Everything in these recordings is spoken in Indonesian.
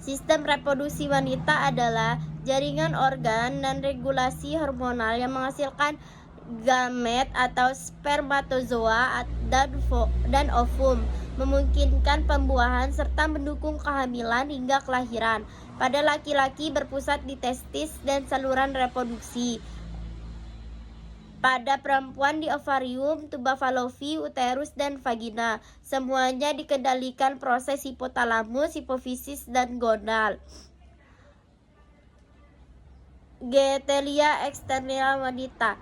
Sistem reproduksi wanita adalah jaringan organ dan regulasi hormonal yang menghasilkan gamet atau spermatozoa dan ovum, memungkinkan pembuahan serta mendukung kehamilan hingga kelahiran. Pada laki-laki berpusat di testis dan saluran reproduksi. Pada perempuan di ovarium, tuba fallopi, uterus, dan vagina. Semuanya dikendalikan proses hipotalamus, hipofisis, dan gonal. Genitalia eksternal wanita.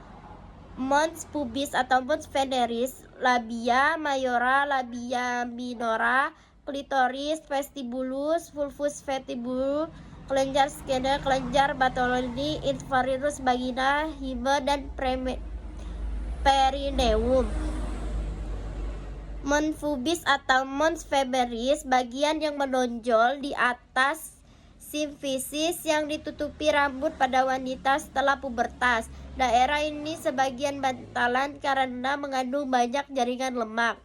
Mons pubis atau mons veneris, labia mayora, labia minora, klitoris, vestibulus, vulvus vestibulus, kelenjar skena, kelenjar Bartolini, inferiorus, vagina, hymen, dan perineum. Mons pubis atau mons veneris, bagian yang menonjol di atas simfisis yang ditutupi rambut pada wanita setelah pubertas. Daerah ini sebagian bantalan karena mengandung banyak jaringan lemak.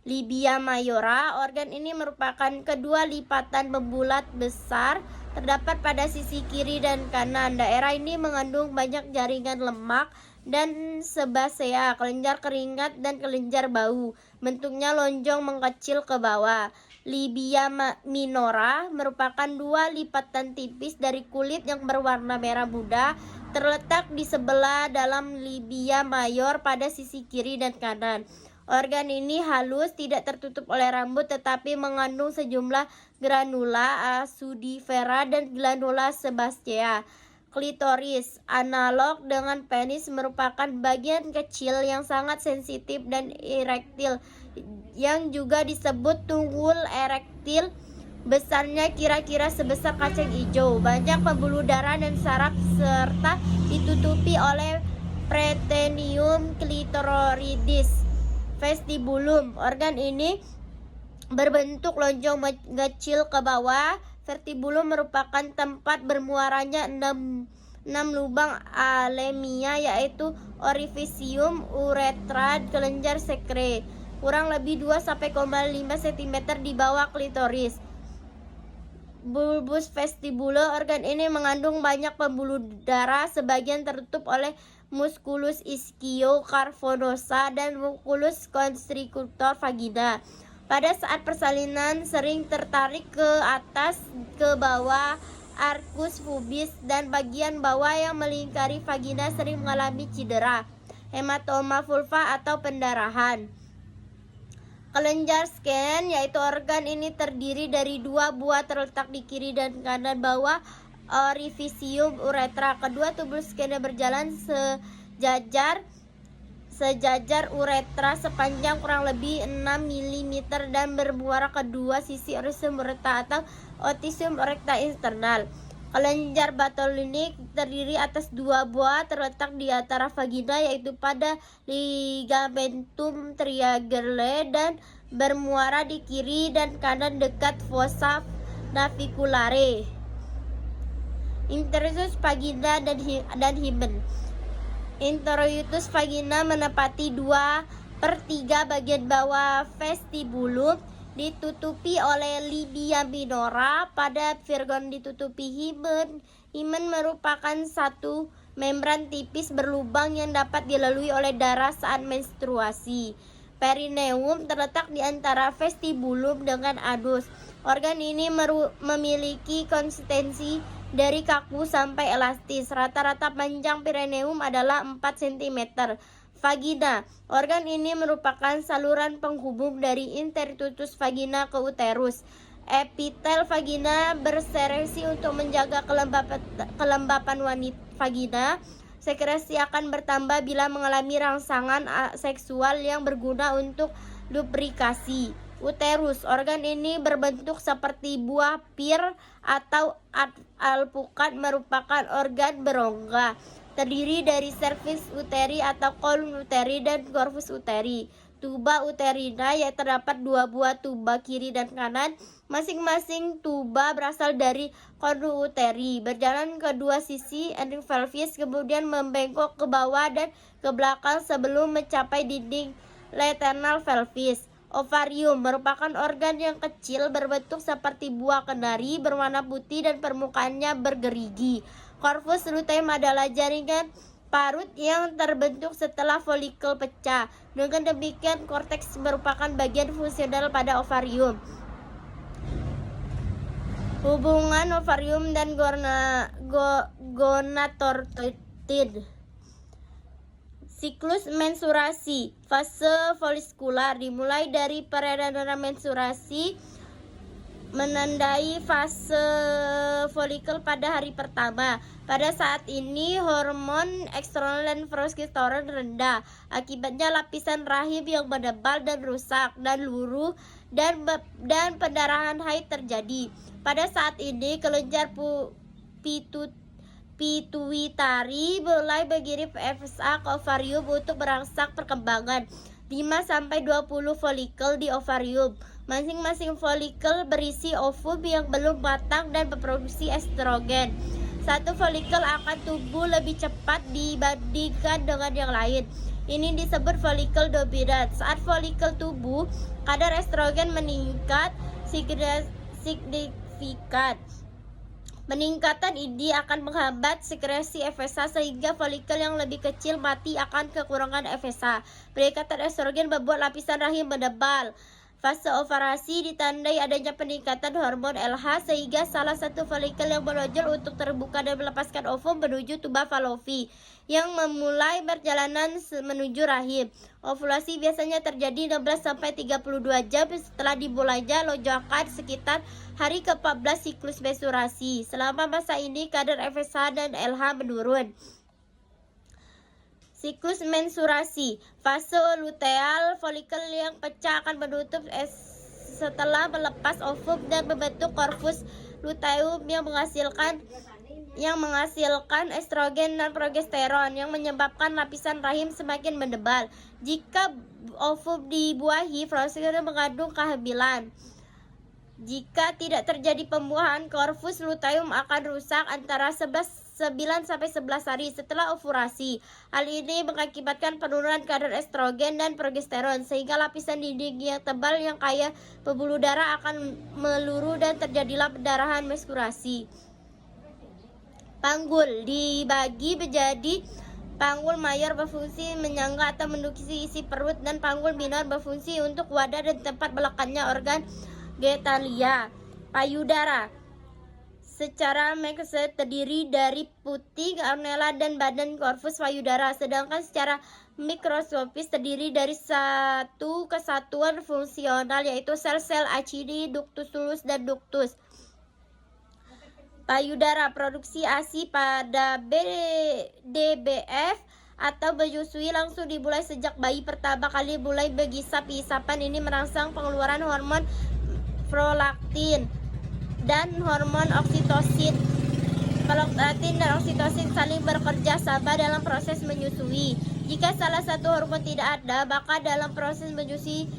Labia mayora, organ ini merupakan kedua lipatan membulat besar terdapat pada sisi kiri dan kanan. Daerah ini mengandung banyak jaringan lemak dan sebasea, kelenjar keringat, dan kelenjar bau. Bentuknya lonjong mengecil ke bawah. Labia minora merupakan dua lipatan tipis dari kulit yang berwarna merah muda, terletak di sebelah dalam labia mayor pada sisi kiri dan kanan. Organ ini halus, tidak tertutup oleh rambut, tetapi mengandung sejumlah granula acidifera dan granula sebasea. Klitoris, analog dengan penis, merupakan bagian kecil yang sangat sensitif dan erektil, yang juga disebut tunggul erektil. Besarnya kira-kira sebesar kacang hijau, banyak pembuluh darah dan saraf, serta ditutupi oleh peritoneum clitoridis. Vestibulum, organ ini berbentuk lonjong mengecil ke bawah. Vestibulum merupakan tempat bermuaranya 6 lubang alemia, yaitu orificium, uretra, kelenjar sekre, kurang lebih 2-5 cm di bawah klitoris. Bulbus vestibular, organ ini mengandung banyak pembuluh darah, sebagian tertutup oleh musculus ischio carnosa dan musculus constrictor vagina. Pada saat persalinan sering tertarik ke atas ke bawah. Arcus pubis dan bagian bawah yang melingkari vagina sering mengalami cedera, hematoma vulva atau pendarahan. Kelenjar sken, yaitu organ ini terdiri dari 2 buah terletak di kiri dan kanan bawah orificium uretra. Kedua tubuh skennya berjalan sejajar uretra sepanjang kurang lebih 6 mm dan bermuara kedua sisi orificium uretra atau oticium uretra internal. Kelenjar Bartolini terdiri atas 2 buah terletak di antara vagina, yaitu pada ligamentum triangulae, dan bermuara di kiri dan kanan dekat fossa naviculare. Introitus vagina dan hymen. Introitus vagina menepati 2/3 bagian bawah vestibulum, ditutupi oleh labia minora. Pada virgon ditutupi hymen. Hymen merupakan satu membran tipis berlubang yang dapat dilalui oleh darah saat menstruasi. Perineum terletak di antara vestibulum dengan anus. Organ ini memiliki konsistensi dari kaku sampai elastis. Rata-rata panjang perineum adalah 4 cm. Vagina, organ ini merupakan saluran penghubung dari intertutus vagina ke uterus. Epitel vagina bersekresi untuk menjaga kelembapan vagina. Sekresi akan bertambah bila mengalami rangsangan seksual yang berguna untuk lubrikasi. Uterus, organ ini berbentuk seperti buah pir atau alpukat, merupakan organ berongga. Terdiri dari cervix uteri atau column uteri dan corpus uteri. Tuba uterina, yang terdapat 2 buah tuba kiri dan kanan. Masing-masing tuba berasal dari column uteri, berjalan ke 2 sisi ending pelvis, kemudian membengkok ke bawah dan ke belakang sebelum mencapai dinding lateral pelvis. Ovarium merupakan organ yang kecil berbentuk seperti buah kenari, berwarna putih dan permukaannya bergerigi. Corpus luteum adalah jaringan parut yang terbentuk setelah folikel pecah. Dengan demikian, korteks merupakan bagian fungsional pada ovarium. Hubungan ovarium dan gonadotropin. Siklus menstruasi. Fase foliskular dimulai dari peredaran menstruasi, menandai fase folikel pada hari pertama. Pada saat ini hormon estrogen dan progesteron rendah. Akibatnya lapisan rahim yang menebal dan rusak dan luruh dan pendarahan haid terjadi. Pada saat ini kelenjar pituitari mulai mengirim FSH ke ovarium untuk merangsang perkembangan 5-20 folikel di ovarium. Masing-masing folikel berisi ovum yang belum matang dan memproduksi estrogen. Satu folikel akan tumbuh lebih cepat dibandingkan dengan yang lain. Ini disebut folikel dominan. Saat folikel tumbuh, kadar estrogen meningkat signifikan. Peningkatan ini akan menghambat sekresi FSH sehingga folikel yang lebih kecil mati akan kekurangan FSH. Peningkatan estrogen membuat lapisan rahim menebal. Fase ovulasi ditandai adanya peningkatan hormon LH sehingga salah satu folikel yang menonjol untuk terbuka dan melepaskan ovum menuju tuba falopi yang memulai perjalanan menuju rahim. Ovulasi biasanya terjadi 16-32 jam setelah dimulainya lonjakan sekitar hari ke-14 siklus menstruasi. Selama masa ini kadar FSH dan LH menurun. Siklus menstruasi. Fase luteal, folikel yang pecah akan menutup setelah melepas ovum dan membentuk korpus luteum yang menghasilkan estrogen dan progesteron yang menyebabkan lapisan rahim semakin menebal. Jika ovum dibuahi, progesteron mengandung kehamilan. Jika tidak terjadi pembuahan, korpus luteum akan rusak antara 9-11 hari setelah ovulasi. Hal ini mengakibatkan penurunan kadar estrogen dan progesteron sehingga lapisan dinding yang tebal yang kaya pembuluh darah akan meluruh dan terjadilah pendarahan menstruasi. Panggul dibagi menjadi panggul mayor berfungsi menyangga atau menutupi isi perut dan panggul minor berfungsi untuk wadah dan tempat melekatnya organ genitalia. Payudara secara makroskopis terdiri dari puting, ornella, dan badan korpus payudara, sedangkan secara mikroskopis terdiri dari satu kesatuan fungsional yaitu sel-sel acini, ductus sulcus, dan ductus. Payudara produksi ASI pada DBF atau menyusui langsung dimulai sejak bayi pertama kali mulai menghisap. Hisapan ini merangsang pengeluaran hormon prolaktin dan hormon oksitosin. Prolaktin dan oksitosin saling bekerja sama dalam proses menyusui. Jika salah satu hormon tidak ada, maka dalam proses menyusui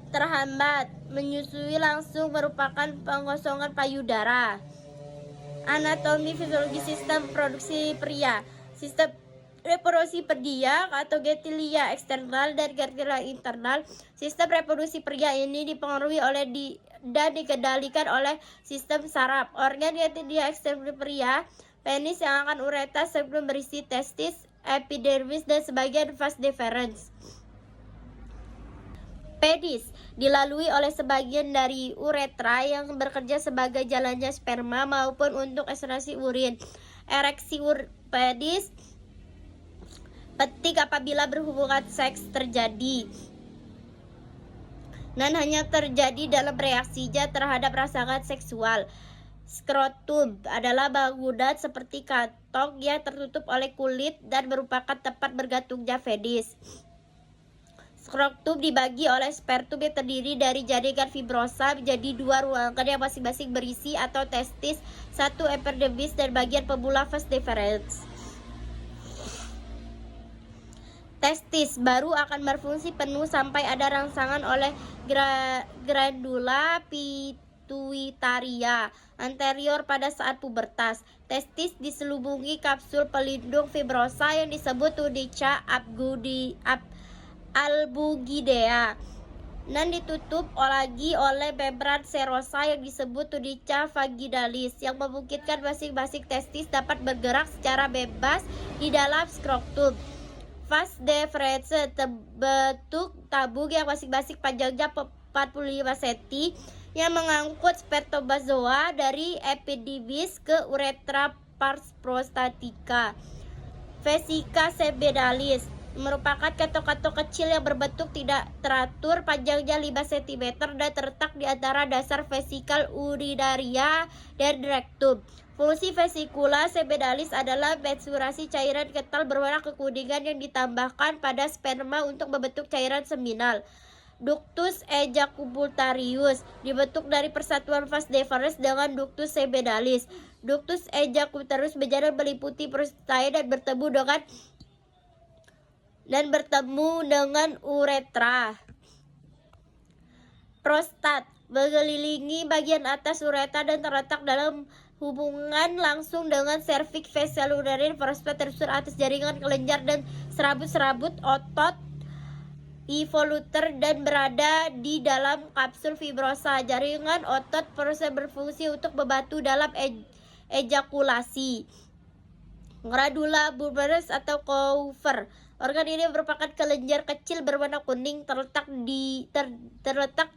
terhambat. Menyusui langsung merupakan pengosongan payudara. Anatomi fisiologi sistem produksi pria. Sistem reproduksi pria atau genitalia eksternal dan genitalia internal. Sistem reproduksi pria ini dipengaruhi oleh dan dikendalikan oleh sistem saraf. Organ genitalia eksternal pria, penis yang akan ureter sebelum berisi testis, epidermis, dan sebagian vas deferens. Penis dilalui oleh sebagian dari uretra yang bekerja sebagai jalannya sperma maupun untuk ekstraksi urin. Ereksi penis penting apabila berhubungan seks terjadi dan hanya terjadi dalam reaksinya terhadap rangsangan seksual. Skrotum adalah bangunan seperti kantong yang tertutup oleh kulit dan merupakan tempat bergantungnya penis. Skrotum dibagi oleh spertum yang terdiri dari jaringan fibrosa menjadi dua ruangan yang masing-masing berisi atau testis, satu epidermis, dan bagian pemula vas deferens. Testis baru akan berfungsi penuh sampai ada rangsangan oleh glandula pituitaria anterior pada saat pubertas. Testis diselubungi kapsul pelindung fibrosa yang disebut tunica Albugidea. Dan ditutup lagi oleh membran serosa yang disebut tunica vaginalis yang memungkinkan masing-masing testis dapat bergerak secara bebas di dalam skrotum. Vas deferens bentuk tabung yang masing-masing panjangnya 45 cm yang mengangkut spermatozoa dari epididymis ke uretra pars prostatica. Vesica seminalis merupakan kantong-kantong kecil yang berbentuk tidak teratur, panjangnya 5 cm dan terletak di antara dasar vesikal urinaria dan rektum. Fungsi vesikula seminalis adalah mensurasi cairan kental berwarna kekuningan yang ditambahkan pada sperma untuk membentuk cairan seminal. Ductus ejaculatorius dibentuk dari persatuan vas deferens dengan ductus seminalis. Ductus ejaculatorius berjalan meliputi prostata dan bertemu dengan uretra. Prostat mengelilingi bagian atas uretra dan terletak dalam hubungan langsung dengan serviks vesica urinaria. Prostat tersebut atas jaringan kelenjar dan serabut-serabut otot involuter dan berada di dalam kapsul fibrosa. Jaringan otot prostat berfungsi untuk membantu dalam ejakulasi. Gradula bulbosus atau Couver. Organ ini merupakan kelenjar kecil berwarna kuning terletak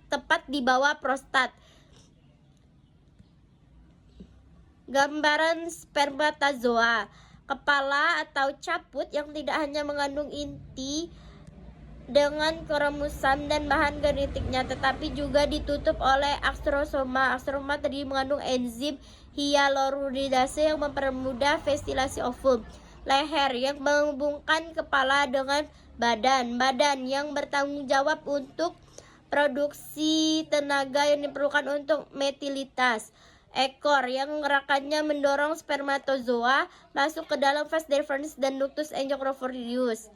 tepat di bawah prostat. Gambaran spermatozoa. Kepala atau caput yang tidak hanya mengandung inti dengan kromosom dan bahan genetiknya, tetapi juga ditutup oleh astrosoma. Astrosoma terdiri mengandung enzim hyaluronidase yang mempermudah ventilasi ovum. Leher yang menghubungkan kepala dengan badan yang bertanggung jawab untuk produksi tenaga yang diperlukan untuk metilitas. Ekor yang gerakannya mendorong spermatozoa masuk ke dalam vas deferens dan ductus ejaculatorius.